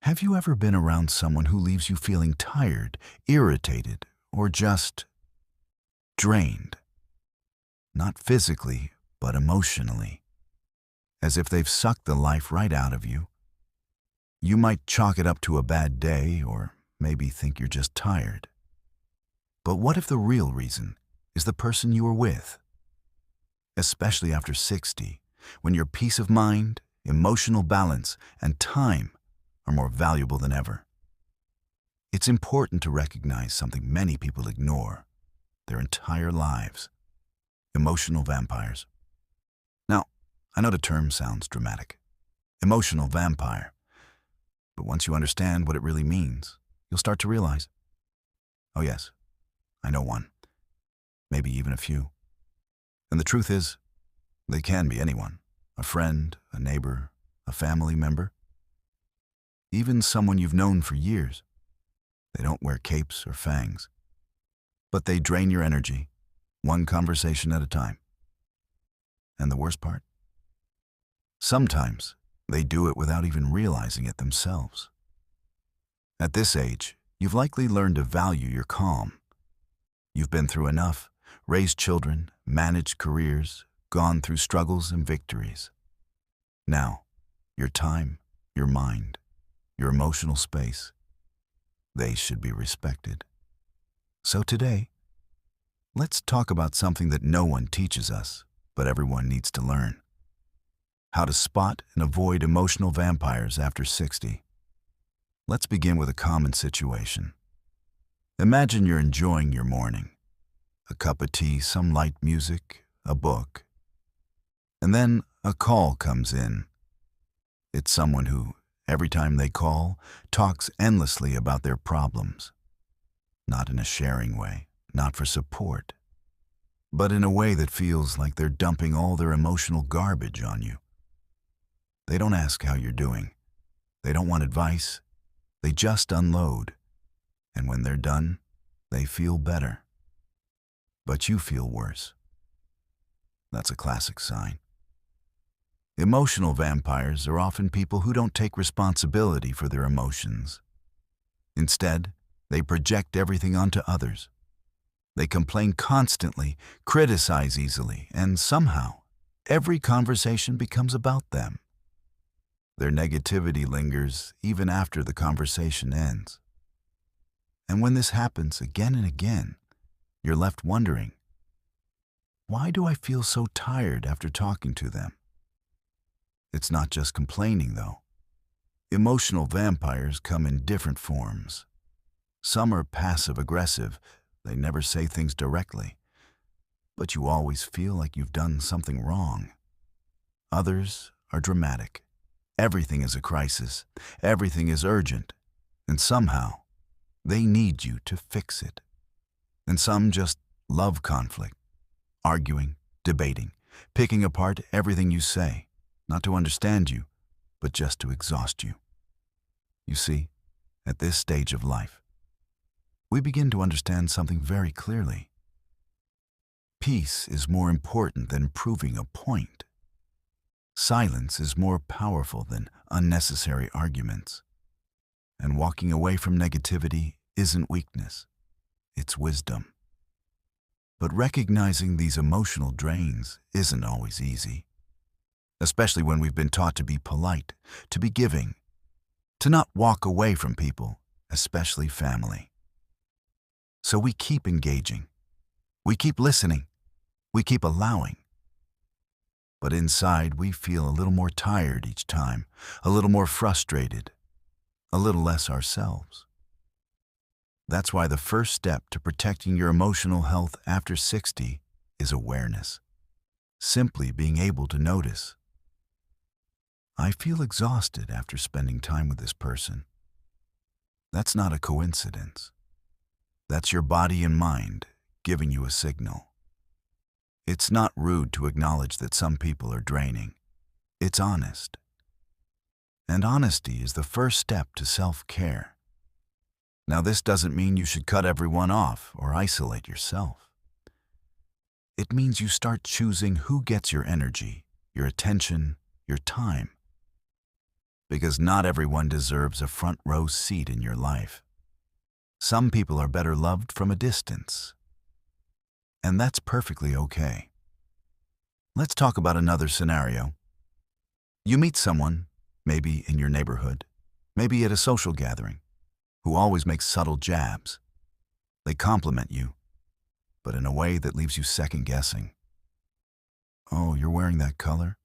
Have you ever been around someone who leaves you feeling tired, irritated, or just drained? Not physically, but emotionally, as if they've sucked the life right out of you. You might chalk it up to a bad day, or maybe think you're just tired. But what if the real reason is the person you were with? Especially after 60, when your peace of mind, emotional balance, and time are more valuable than ever. It's important to recognize something many people ignore their entire lives: emotional vampires. Now, I know the term sounds dramatic, emotional vampire, but once you understand what it really means, you'll start to realize, oh yes, I know one, maybe even a few. And the truth is, they can be anyone: a friend, a neighbor, a family member, even someone you've known for years. They don't wear capes or fangs, but they drain your energy, one conversation at a time. And the worst part? Sometimes they do it without even realizing it themselves. At this age, you've likely learned to value your calm. You've been through enough, raised children, managed careers, gone through struggles and victories. Now, your time, your mind, your emotional space, they should be respected. So today, let's talk about something that no one teaches us, but everyone needs to learn: how to spot and avoid emotional vampires after 60. Let's begin with a common situation. Imagine you're enjoying your morning. A cup of tea, some light music, a book. And then a call comes in. It's someone who, every time they call, talks endlessly about their problems. Not in a sharing way, not for support, but in a way that feels like they're dumping all their emotional garbage on you. They don't ask how you're doing. They don't want advice. They just unload. And when they're done, they feel better. But you feel worse. That's a classic sign. Emotional vampires are often people who don't take responsibility for their emotions. Instead, they project everything onto others. They complain constantly, criticize easily, and somehow, every conversation becomes about them. Their negativity lingers even after the conversation ends. And when this happens again and again, you're left wondering, why do I feel so tired after talking to them? It's not just complaining, though. Emotional vampires come in different forms. Some are passive-aggressive. They never say things directly, but you always feel like you've done something wrong. Others are dramatic. Everything is a crisis. Everything is urgent. And somehow, they need you to fix it. And some just love conflict, arguing, debating, picking apart everything you say. Not to understand you, but just to exhaust you. You see, at this stage of life, we begin to understand something very clearly. Peace is more important than proving a point. Silence is more powerful than unnecessary arguments. And walking away from negativity isn't weakness, it's wisdom. But recognizing these emotional drains isn't always easy. Especially when we've been taught to be polite, to be giving, to not walk away from people, especially family. So we keep engaging, we keep listening, we keep allowing. But inside we feel a little more tired each time, a little more frustrated, a little less ourselves. That's why the first step to protecting your emotional health after 60 is awareness. Simply being able to notice, I feel exhausted after spending time with this person. That's not a coincidence. That's your body and mind giving you a signal. It's not rude to acknowledge that some people are draining. It's honest. And honesty is the first step to self-care. Now, this doesn't mean you should cut everyone off or isolate yourself. It means you start choosing who gets your energy, your attention, your time. Because not everyone deserves a front row seat in your life. Some people are better loved from a distance, and that's perfectly okay. Let's talk about another scenario. You meet someone, maybe in your neighborhood, maybe at a social gathering, who always makes subtle jabs. They compliment you, but in a way that leaves you second-guessing. Oh, you're wearing that color?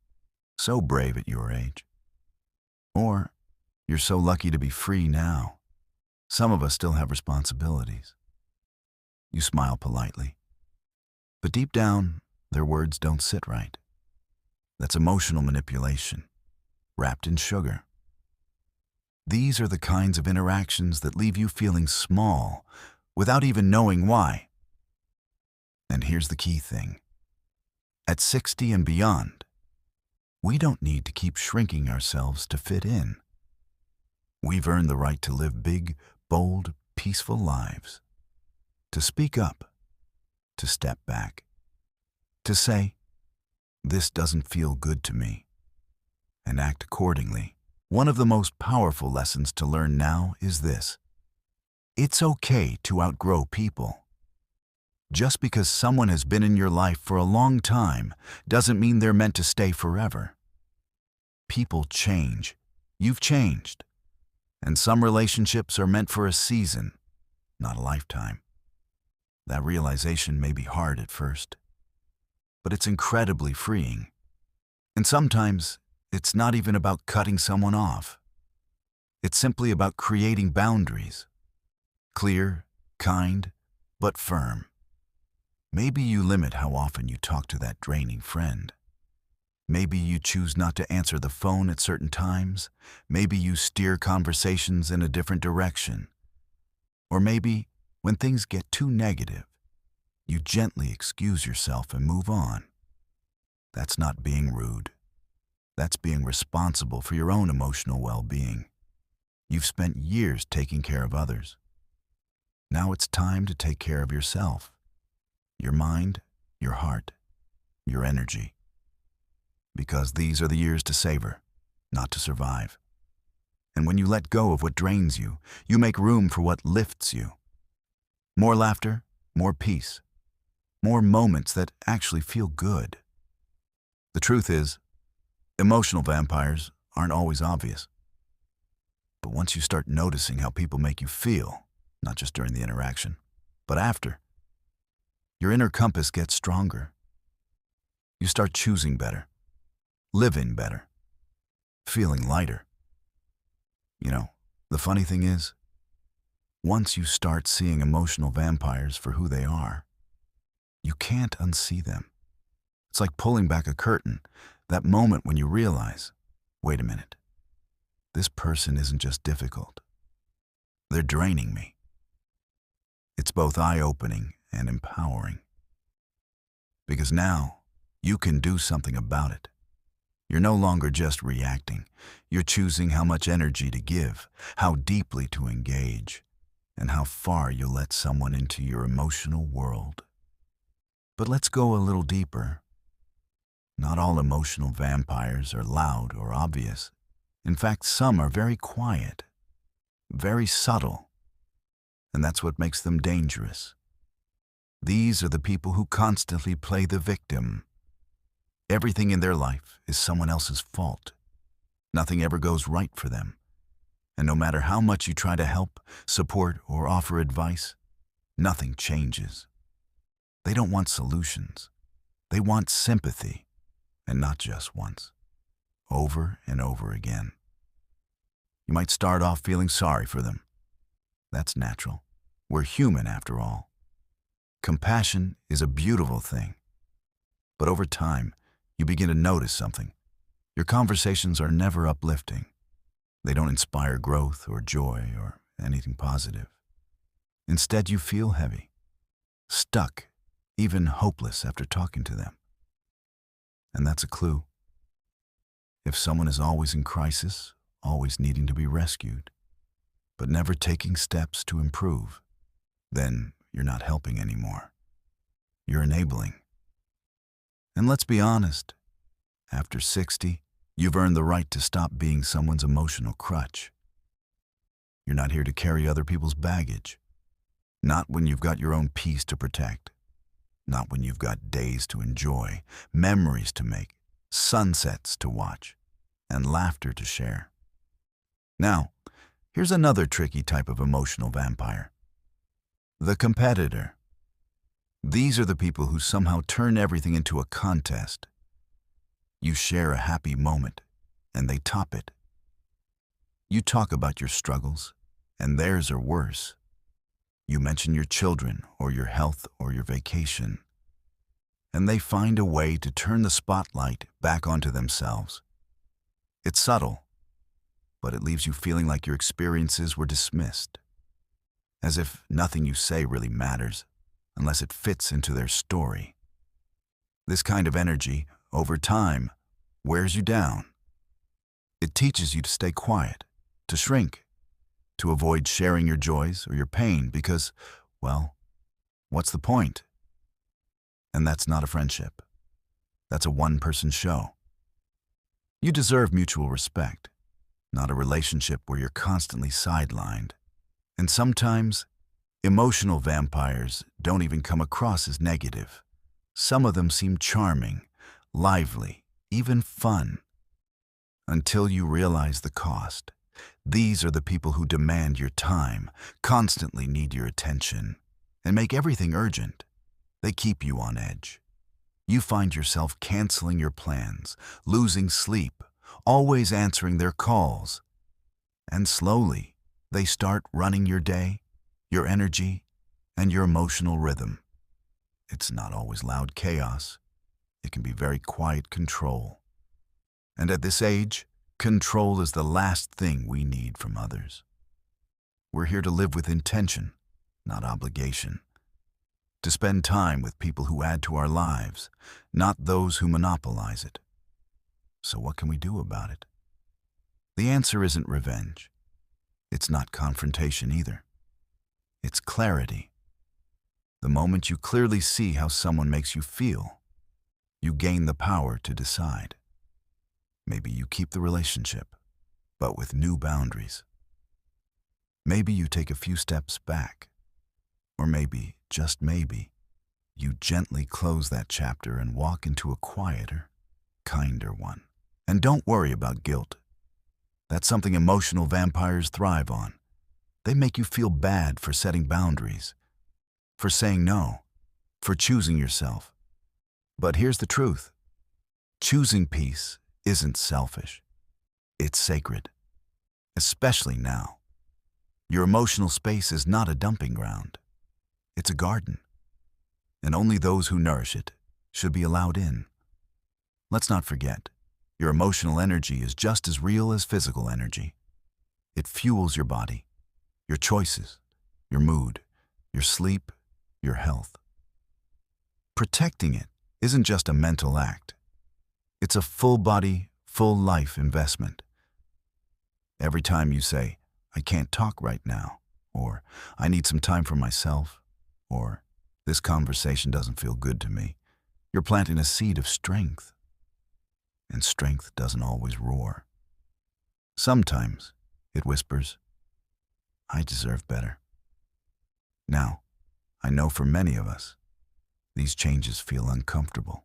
So brave at your age. Or, you're so lucky to be free now. Some of us still have responsibilities. You smile politely. But deep down, their words don't sit right. That's emotional manipulation, wrapped in sugar. These are the kinds of interactions that leave you feeling small without even knowing why. And here's the key thing. At 60 and beyond, we don't need to keep shrinking ourselves to fit in. We've earned the right to live big, bold, peaceful lives. To speak up, to step back, to say, "This doesn't feel good to me," and act accordingly. One of the most powerful lessons to learn now is this. It's okay to outgrow people. Just because someone has been in your life for a long time doesn't mean they're meant to stay forever. People change. You've changed. And some relationships are meant for a season, not a lifetime. That realization may be hard at first, but it's incredibly freeing. And sometimes it's not even about cutting someone off. It's simply about creating boundaries. Clear, kind, but firm. Maybe you limit how often you talk to that draining friend. Maybe you choose not to answer the phone at certain times. Maybe you steer conversations in a different direction. Or maybe, when things get too negative, you gently excuse yourself and move on. That's not being rude. That's being responsible for your own emotional well-being. You've spent years taking care of others. Now it's time to take care of yourself. Your mind, your heart, your energy. Because these are the years to savor, not to survive. And when you let go of what drains you, you make room for what lifts you. More laughter, more peace, more moments that actually feel good. The truth is, emotional vampires aren't always obvious. But once you start noticing how people make you feel, not just during the interaction, but after, your inner compass gets stronger. You start choosing better, living better, feeling lighter. You know, the funny thing is, once you start seeing emotional vampires for who they are, you can't unsee them. It's like pulling back a curtain, that moment when you realize, wait a minute, this person isn't just difficult. They're draining me. It's both eye-opening and empowering. Because now, you can do something about it. You're no longer just reacting. You're choosing how much energy to give, how deeply to engage, and how far you'll let someone into your emotional world. But let's go a little deeper. Not all emotional vampires are loud or obvious. In fact, some are very quiet, very subtle, and that's what makes them dangerous. These are the people who constantly play the victim. Everything in their life is someone else's fault. Nothing ever goes right for them. And no matter how much you try to help, support, or offer advice, nothing changes. They don't want solutions. They want sympathy, and not just once. Over and over again. You might start off feeling sorry for them. That's natural. We're human after all. Compassion is a beautiful thing. But over time, you begin to notice something. Your conversations are never uplifting. They don't inspire growth or joy or anything positive. Instead, you feel heavy, stuck, even hopeless after talking to them. And that's a clue. If someone is always in crisis, always needing to be rescued, but never taking steps to improve, then you're not helping anymore. You're enabling. And let's be honest, after 60, You've earned the right to stop being someone's emotional crutch. You're not here to carry other people's baggage. Not when you've got your own peace to protect. Not when you've got days to enjoy, memories to make, sunsets to watch, and laughter to share. Now, here's another tricky type of emotional vampire. The competitor. These are the people who somehow turn everything into a contest. You share a happy moment, and they top it. You talk about your struggles, and theirs are worse. You mention your children, or your health, or your vacation, and they find a way to turn the spotlight back onto themselves. It's subtle, but it leaves you feeling like your experiences were dismissed, as if nothing you say really matters unless it fits into their story. This kind of energy, over time, wears you down. It teaches you to stay quiet, to shrink, to avoid sharing your joys or your pain because, well, what's the point? And that's not a friendship. That's a one-person show. You deserve mutual respect, not a relationship where you're constantly sidelined. And sometimes, emotional vampires don't even come across as negative. Some of them seem charming, lively, even fun. Until you realize the cost. These are the people who demand your time, constantly need your attention, and make everything urgent. They keep you on edge. You find yourself canceling your plans, losing sleep, always answering their calls. And slowly, they start running your day, your energy, and your emotional rhythm. It's not always loud chaos. It can be very quiet control. And at this age, control is the last thing we need from others. We're here to live with intention, not obligation. To spend time with people who add to our lives, not those who monopolize it. So what can we do about it? The answer isn't revenge. It's not confrontation either. It's clarity. The moment you clearly see how someone makes you feel, you gain the power to decide. Maybe you keep the relationship, but with new boundaries. Maybe you take a few steps back, or maybe, just maybe, you gently close that chapter and walk into a quieter, kinder one. And don't worry about guilt. That's something emotional vampires thrive on. They make you feel bad for setting boundaries, for saying no, for choosing yourself. But here's the truth. Choosing peace isn't selfish. It's sacred, especially now. Your emotional space is not a dumping ground. It's a garden, and only those who nourish it should be allowed in. Let's not forget, your emotional energy is just as real as physical energy. It fuels your body, your choices, your mood, your sleep, your health. Protecting it isn't just a mental act. It's a full-body, full-life investment. Every time you say, I can't talk right now, or I need some time for myself, or this conversation doesn't feel good to me, you're planting a seed of strength. And strength doesn't always roar. Sometimes it whispers, I deserve better. Now, I know for many of us, these changes feel uncomfortable,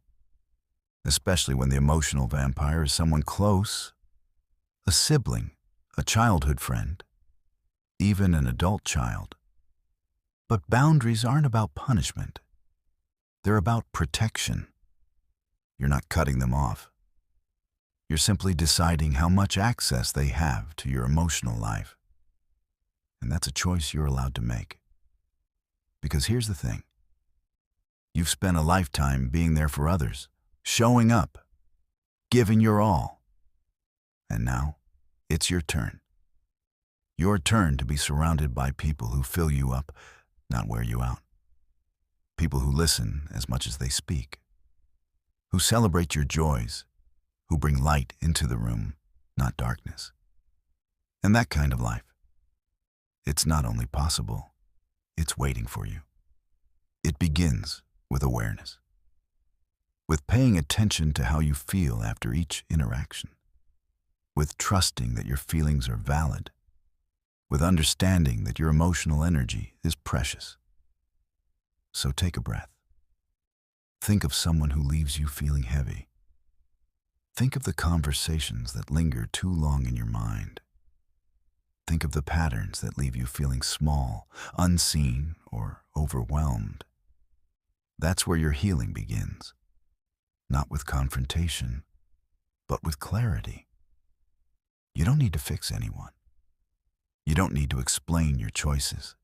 especially when the emotional vampire is someone close, a sibling, a childhood friend, even an adult child. But boundaries aren't about punishment. They're about protection. You're not cutting them off. You're simply deciding how much access they have to your emotional life. And that's a choice you're allowed to make. Because here's the thing. You've spent a lifetime being there for others, showing up, giving your all. And now, it's your turn. Your turn to be surrounded by people who fill you up, not wear you out. People who listen as much as they speak. Who celebrate your joys, who bring light into the room, not darkness. And that kind of life, it's not only possible, it's waiting for you. It begins with awareness, with paying attention to how you feel after each interaction. with trusting that your feelings are valid, with understanding that your emotional energy is precious. So take a breath. Think of someone who leaves you feeling heavy. Think of the conversations that linger too long in your mind. Think of the patterns that leave you feeling small, unseen, or overwhelmed. That's where your healing begins. Not with confrontation, but with clarity. You don't need to fix anyone. You don't need to explain your choices.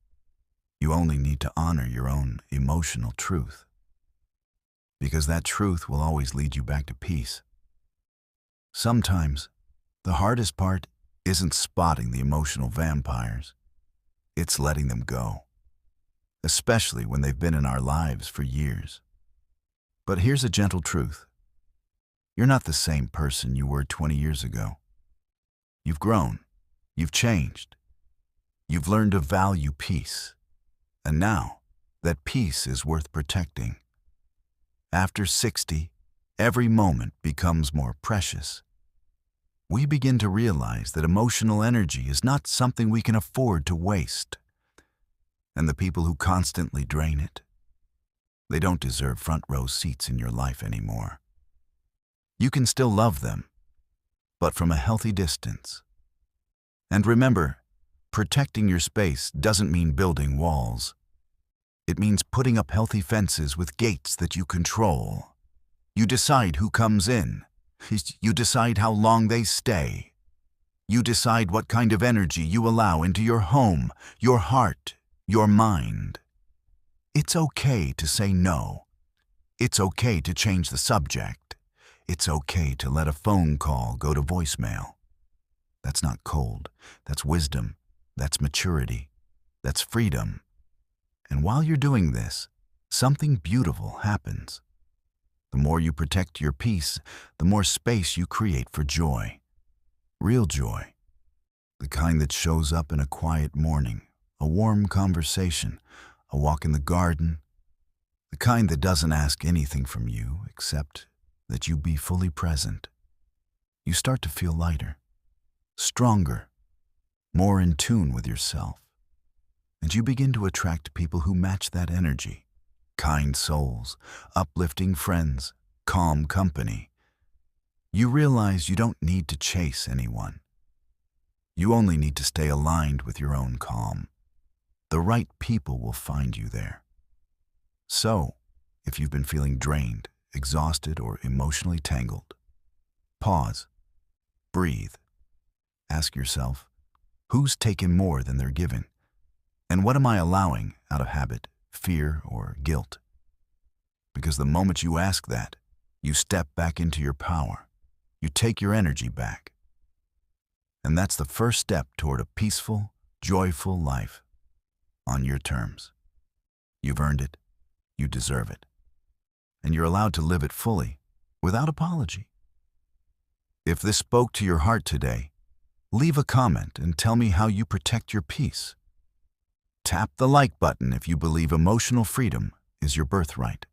You only need to honor your own emotional truth. Because that truth will always lead you back to peace. Sometimes, the hardest part isn't spotting the emotional vampires. It's letting them go, especially when they've been in our lives for years. But here's a gentle truth. You're not the same person you were 20 years ago. You've grown. You've changed. You've learned to value peace. And now, that peace is worth protecting. After 60, every moment becomes more precious. We begin to realize that emotional energy is not something we can afford to waste. And the people who constantly drain it, they don't deserve front row seats in your life anymore. You can still love them, but from a healthy distance. And remember, protecting your space doesn't mean building walls. It means putting up healthy fences with gates that you control. You decide who comes in. You decide how long they stay. You decide what kind of energy you allow into your home, your heart, your mind. It's okay to say no. It's okay to change the subject. It's okay to let a phone call go to voicemail. That's not cold. That's wisdom. That's maturity. That's freedom. And while you're doing this, something beautiful happens. The more you protect your peace, the more space you create for joy. Real joy. The kind that shows up in a quiet morning, a warm conversation, a walk in the garden. The kind that doesn't ask anything from you except that you be fully present. You start to feel lighter, stronger, more in tune with yourself. And you begin to attract people who match that energy. Kind souls, uplifting friends, calm company. You realize you don't need to chase anyone. You only need to stay aligned with your own calm. The right people will find you there. So, if you've been feeling drained, exhausted, or emotionally tangled, pause, breathe, ask yourself, who's taken more than they're given? And what am I allowing out of habit, fear, or guilt? Because the moment you ask that, you step back into your power. You take your energy back. And that's the first step toward a peaceful, joyful life on your terms. You've earned it. You deserve it. And you're allowed to live it fully, without apology. If this spoke to your heart today, leave a comment and tell me how you protect your peace. Tap the like button if you believe emotional freedom is your birthright.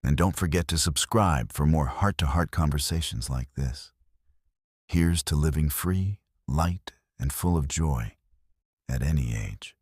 And don't forget to subscribe for more heart-to-heart conversations like this. Here's to living free, light, and full of joy at any age.